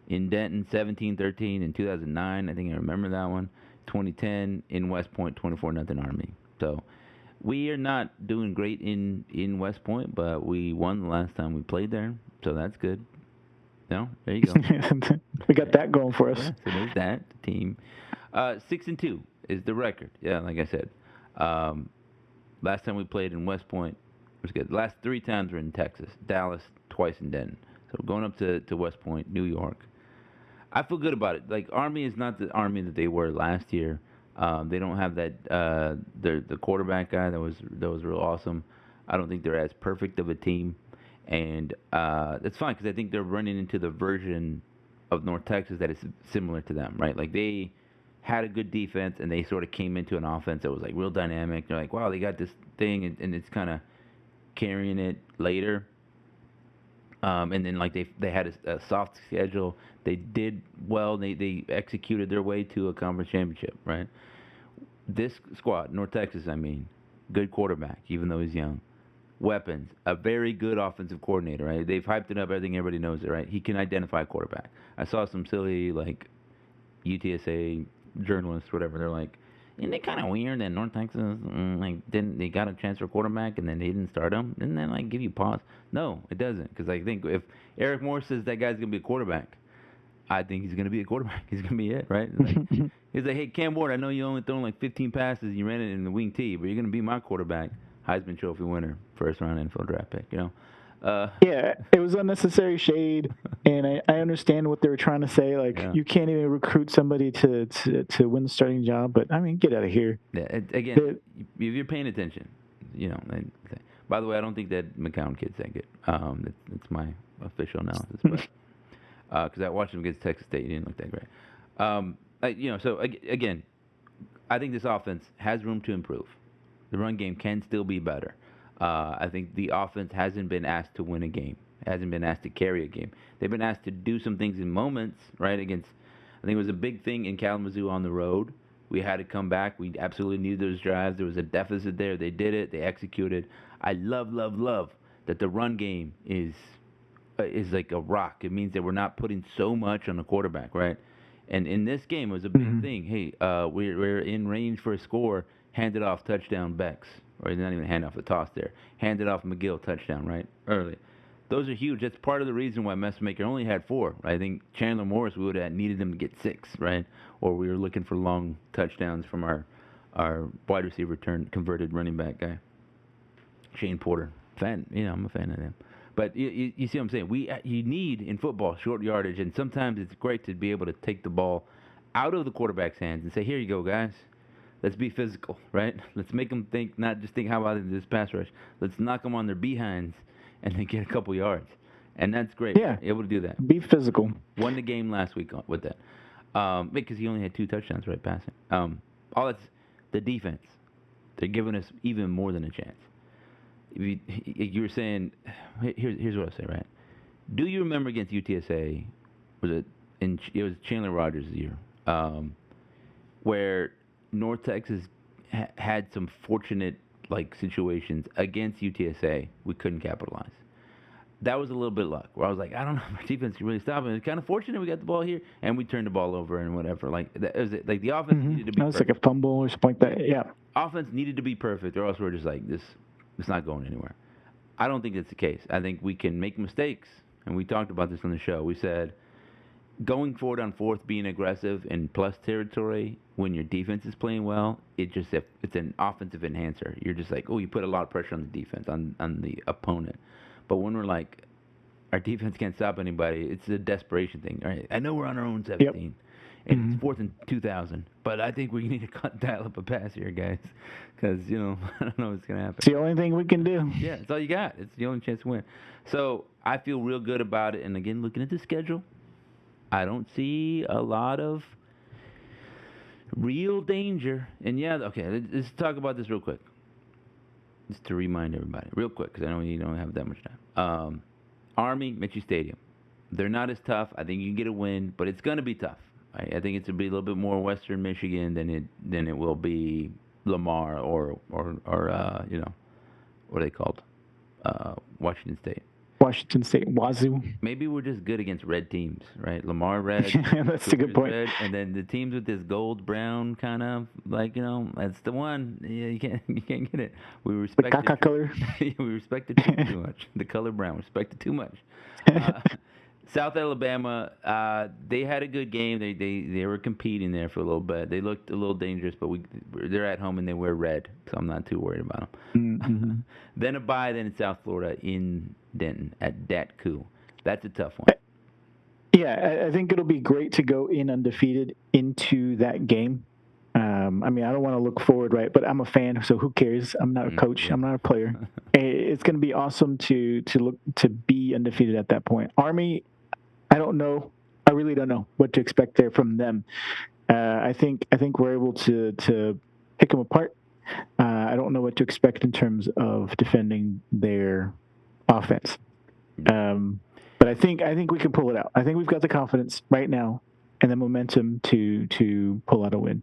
B: In Denton 17-13 in 2009, I think I remember that one. 2010 in West Point 24-0 Army. So we are not doing great in West Point, but we won the last time we played there, so that's good. No, there you go.
C: We got that going for us.
B: Yeah, so there's that team. 6-2 is the record. Yeah, like I said. Last time we played in West Point was good. The last 3 times were in Texas, Dallas, twice in Denton. So going up to West Point, New York. I feel good about it. Like Army is not the Army that they were last year. They don't have that the quarterback guy that was real awesome. I don't think they're as perfect of a team, and that's fine because I think they're running into the version of North Texas that is similar to them, right? Like they had a good defense and they sort of came into an offense that was like real dynamic. They're like, wow, they got this thing, and it's kind of carrying it later. And then like they had a soft schedule. They did well. They executed their way to a conference championship, right? This squad, North Texas, I mean, good quarterback, even though he's young. Weapons, a very good offensive coordinator, right? They've hyped it up. Everything everybody knows it, right? He can identify a quarterback. I saw some silly like UTSA journalists, whatever. They're like, isn't it kind of weird that North Texas didn't they got a chance for quarterback and then they didn't start him? Didn't that like give you pause? No, it doesn't, because I think if Eric Moore says that guy's gonna be a quarterback, I think he's gonna be a quarterback. He's gonna be it, right? He's like, hey, Cam Ward, I know you only thrown like 15 passes and you ran it in the wing tee, but you're gonna be my quarterback, Heisman Trophy winner, first round NFL draft pick. You know.
C: Yeah, it was unnecessary shade, and I understand what they were trying to say. Like, you can't even recruit somebody to win the starting job, but I mean, get out of here.
B: Yeah, again, if you're paying attention, you know. By the way, I don't think that McCown kid's that good. That's my official analysis, but because I watched him against Texas State, he didn't look that great. So again, I think this offense has room to improve. The run game can still be better. I think the offense hasn't been asked to win a game. Hasn't been asked to carry a game. They've been asked to do some things in moments, right? Against, I think it was a big thing in Kalamazoo on the road. We had to come back. We absolutely needed those drives. There was a deficit there. They did it. They executed. I love that the run game is like a rock. It means that we're not putting so much on the quarterback, right? And in this game, it was a big thing. Hey, we're in range for a score. Hand it off, touchdown, Bex. Or not even hand off, a toss there. Hand it off, McGill, touchdown, right? Early. Those are huge. That's part of the reason why Messmaker only had 4. I think Chandler Morris, we would have needed him to get 6, right? Or we were looking for long touchdowns from our wide receiver converted running back guy, Shane Porter. I'm a fan of him. But you see what I'm saying? You need in football short yardage, and sometimes it's great to be able to take the ball out of the quarterback's hands and say, "Here you go, guys. Let's be physical, right? Let's make them think, not just think, how about this pass rush? Let's knock them on their behinds and then get a couple yards." And that's great.
C: Yeah.
B: Able to do that.
C: Be physical.
B: Won the game last week with that. Because he only had 2 touchdowns, right, passing. All that's the defense. They're giving us even more than a chance. You were saying, here's what I say, right? Do you remember against UTSA? It was Chandler Rogers' year, where North Texas had some fortunate situations against UTSA. We couldn't capitalize. That was a little bit of luck. Where I was like, I don't know if our defense can really stop it. It's kind of fortunate we got the ball here and we turned the ball over and whatever. The offense needed to be.
C: That was like a fumble or something like that. Yeah.
B: Offense needed to be perfect, or else we're just like this. It's not going anywhere. I don't think that's the case. I think we can make mistakes, and we talked about this on the show. We said going forward on 4th, being aggressive in plus territory when your defense is playing well, it's an offensive enhancer. You're just like, oh, you put a lot of pressure on the defense, on the opponent. But when we're like, our defense can't stop anybody, it's a desperation thing. All right, I know we're on our own 17. Yep. And it's 4th and 2,000. But I think we need to dial up a pass here, guys. Because, I don't know what's going to happen.
C: It's the only thing we can do.
B: Yeah, it's all you got. It's the only chance to win. So I feel real good about it. And, again, looking at the schedule, I don't see a lot of real danger. And, yeah, okay, let's talk about this real quick. Just to remind everybody, real quick, because I know you don't have that much time. Army, Mitchie Stadium. They're not as tough. I think you can get a win, but it's going to be tough. I think it's going to be a little bit more Western Michigan than it will be Lamar or what are they called? Washington State.
C: Washington State, Wazoo.
B: Maybe we're just good against red teams, right? Lamar red.
C: That's a good point.
B: Red, and then the teams with this gold brown kind of that's the one. Yeah, you can't get it. We respect
C: the caca color.
B: We respect it too much. The color brown, respect it too much. South Alabama, they had a good game. They were competing there for a little bit. They looked a little dangerous, but they're at home and they wear red, so I'm not too worried about them.
C: Mm-hmm.
B: Then a bye, then in South Florida in Denton at Datku. That's a tough one.
C: Yeah, I think it'll be great to go in undefeated into that game. I don't want to look forward, right? But I'm a fan, so who cares? I'm not a coach. Yeah. I'm not a player. It's going to be awesome to be undefeated at that point. Army, I don't know. I really don't know what to expect there from them. I think we're able to pick them apart. I don't know what to expect in terms of defending their offense. But I think we can pull it out. I think we've got the confidence right now and the momentum to pull out a win.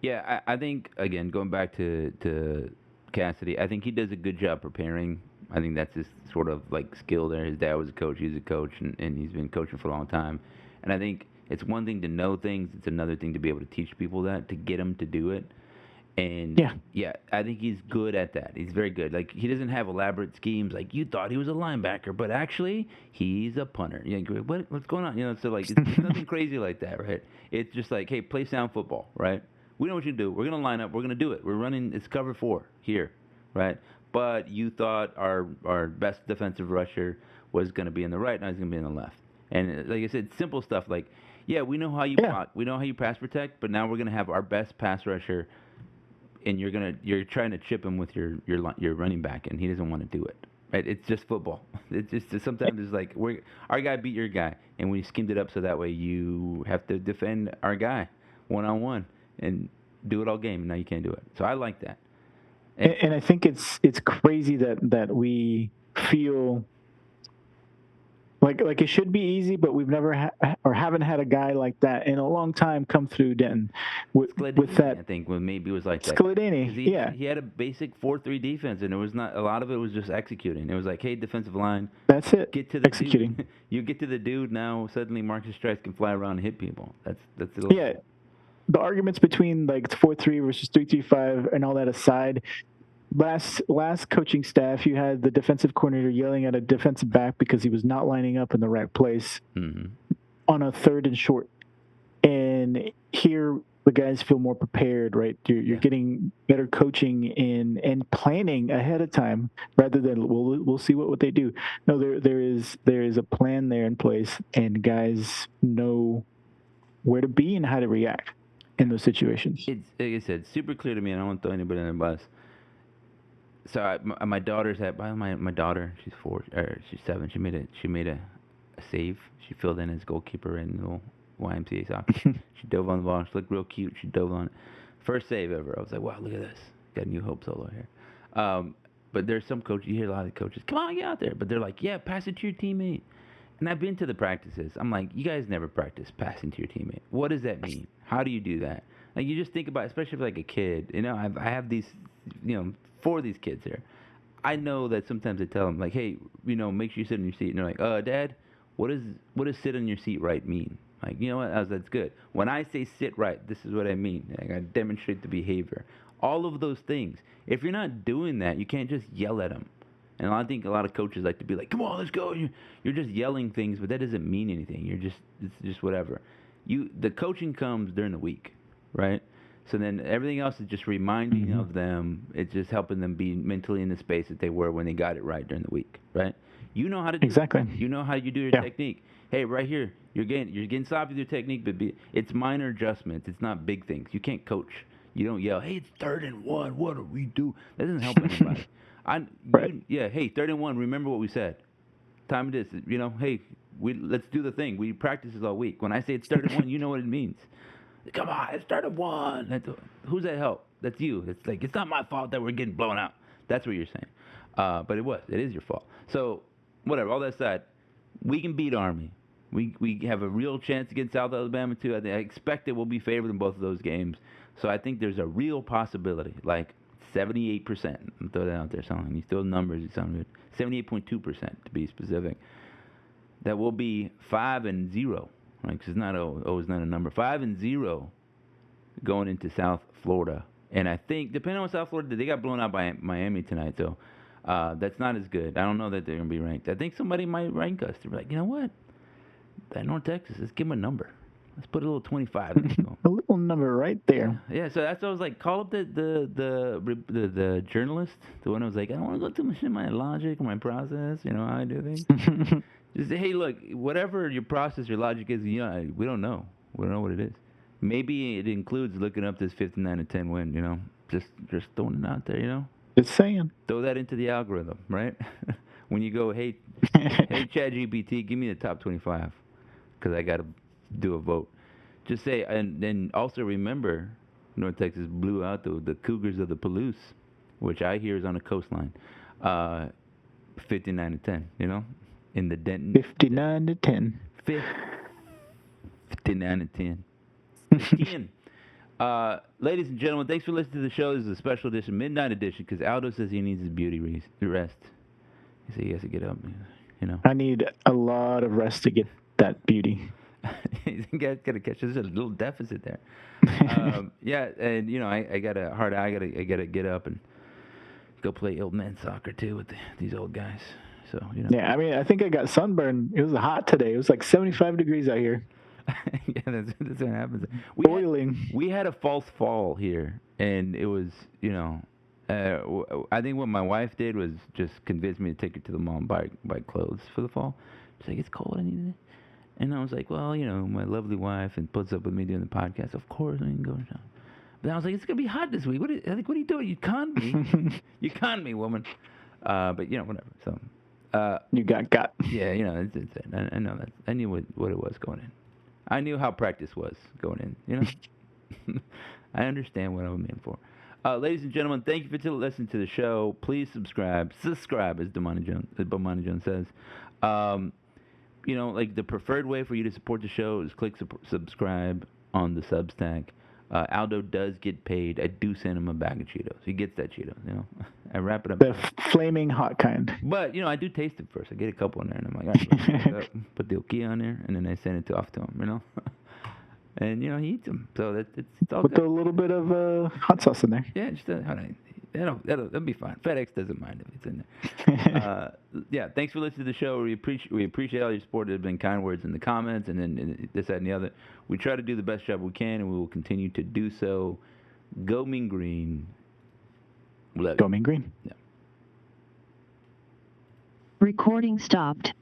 B: Yeah, I think, again, going back to Cassidy, I think he does a good job preparing. I think that's his sort of skill there. His dad was a coach. He's a coach, and he's been coaching for a long time. And I think it's one thing to know things. It's another thing to be able to teach people that, to get them to do it. And, yeah, I think he's good at that. He's very good. He doesn't have elaborate schemes like you thought he was a linebacker, but actually he's a punter. What's going on? So, it's nothing crazy like that, right? It's just hey, play sound football, right? We know what you do. We're going to line up. We're going to do it. We're running. It's cover 4 here, right? But you thought our best defensive rusher was going to be in the right. Now he's going to be in the left. And like I said, simple stuff we know how you block. We know how you pass protect. But now we're going to have our best pass rusher, and you're trying to chip him with your running back, and he doesn't want to do it. Right? It's just football. It's just sometimes it's our guy beat your guy, and we schemed it up so that way you have to defend our guy one-on-one. And do it all game, and now you can't do it. So I like that.
C: And I think it's crazy that we feel Like it should be easy, but we've never or haven't had a guy like that in a long time come through Denton with that.
B: I think when maybe it was like that.
C: Scladini, yeah,
B: He had a basic 4-3 defense, and it was not a lot of it was just executing. It was like, hey, defensive line,
C: that's it.
B: get to the
C: Executing.
B: dude. You get to the dude now. Suddenly, Marcus Strikes can fly around and hit people. That's it.
C: Yeah, the arguments between like 4-3 versus 3-3-5 and all that aside, last coaching staff, you had the defensive coordinator yelling at a defensive back because he was not lining up in the right place on a 3rd and short. And here, the guys feel more prepared, right? You're getting better coaching and planning ahead of time rather than we'll see what they do. No, there is a plan there in place, and guys know where to be and how to react in those situations.
B: It's like I said, super clear to me, and I don't want to throw anybody under the bus. So my daughter's my daughter. She's 4 or she's 7. She made a save. She filled in as goalkeeper in the little YMCA soccer. She dove on the ball. She looked real cute. She dove on it. First save ever. I was like, wow, look at this. Got a New Hope solo here. But there's some coaches. You hear a lot of coaches. Come on, get out there. But they're like, yeah, pass it to your teammate. And I've been to the practices. I'm like, you guys never practice passing to your teammate. What does that mean? How do you do that? Like, you just think about, especially for like a kid. You know, I have these, 4 of these kids here. I know that sometimes I tell them, like, hey, make sure you sit in your seat. And they're like, Dad, what does sit on your seat right mean? Like, you know what? That's good. When I say sit right, this is what I mean. I got to demonstrate the behavior. All of those things. If you're not doing that, you can't just yell at them. And I think a lot of coaches like to be like, come on, let's go. You're just yelling things, but that doesn't mean anything. It's just whatever. The coaching comes during the week, right? So then everything else is just reminding of them. It's just helping them be mentally in the space that they were when they got it right during the week, right? You know how to do
C: exactly.
B: You know how you do your technique. Hey, right here, you're getting sloppy with your technique, but it's minor adjustments. It's not big things. You can't coach. You don't yell, hey, it's 3rd and 1. What do we do? That doesn't help anybody. Hey, 3rd and 1. Remember what we said. Time it is. Hey, let's do the thing. We practice this all week. When I say it's 3rd and 1, you know what it means. Come on, it's 3rd and 1. Who's that help? That's you. It's like, it's not my fault that we're getting blown out. That's what you're saying. But it is your fault. So, whatever. All that aside, we can beat Army. We have a real chance against South Alabama, too. I expect that we'll be favored in both of those games. So I think there's a real possibility, like 78%. I'm throwing that out there, something. You throw the numbers, you sound good. 78.2% to be specific. That will be 5-0, right? Because it's not always not a number. 5-0 going into South Florida, and I think depending on South Florida, they got blown out by Miami tonight, so that's not as good. I don't know that they're gonna be ranked. I think somebody might rank us. They're like, you know what? That North Texas, let's give them a number. Let's put a little 25.
C: A little number right there.
B: Yeah, so that's what I was like. Call up the journalist, the one who was like, I don't want to go too much in my logic, my process, how I do things. Just say, hey, look, whatever your process, your logic is, we don't know. We don't know what it is. Maybe it includes looking up this 59-10 win. Just throwing it out there.
C: Just saying.
B: Throw that into the algorithm, right? When you go, hey, ChatGPT, give me the top 25, because I got to do a vote. Just say, and then also remember, North Texas blew out the Cougars of the Palouse, which I hear is on the coastline, 59-10. In the Denton.
C: 59-10.
B: 59-10. 10. Ladies and gentlemen, thanks for listening to the show. This is a special edition, midnight edition, because Aldo says he needs his beauty rest. He said he has to get up.
C: I need a lot of rest to get that beauty.
B: You guys gotta catch. There's a little deficit there. Yeah, and I got a hard eye. I gotta get up and go play old man soccer too with these old guys. So
C: Yeah, I mean, I think I got sunburned. It was hot today. It was like 75 degrees out here.
B: Yeah, that's what happens.
C: Boiling.
B: We had a false fall here, and it was I think what my wife did was just convince me to take her to the mall and buy clothes for the fall. She's like, it's cold. I need it. And I was like, well, my lovely wife and puts up with me doing the podcast. Of course, I can go down. But I was like, it's gonna be hot this week. What are you doing? You conned me. You conned me, woman. But whatever. So.
C: You got.
B: Yeah, it's it. I know that. I knew what it was going in. I knew how practice was going in. I understand what I'm in for. Ladies and gentlemen, thank you for listening to the show. Please subscribe. Subscribe, as Bomani Jones says. like the preferred way for you to support the show is click subscribe on the Substack. Aldo does get paid. I do send him a bag of Cheetos. He gets that Cheetos, I wrap it up.
C: The flaming hot kind.
B: But, I do taste it first. I get a couple in there, and I'm like, all right, put the okia on there, and then I send it off to him, And, he eats them. So it's all
C: Put
B: good.
C: a little bit of hot sauce in there.
B: Yeah, just that'll be fine. FedEx doesn't mind if it's in there. Yeah, thanks for listening to the show. We appreciate all your support. There's been kind words in the comments, and then this, that, and the other. We try to do the best job we can, and we will continue to do so. Go Mean Green.
C: Go Mean Green.
B: Yeah.
A: Recording stopped.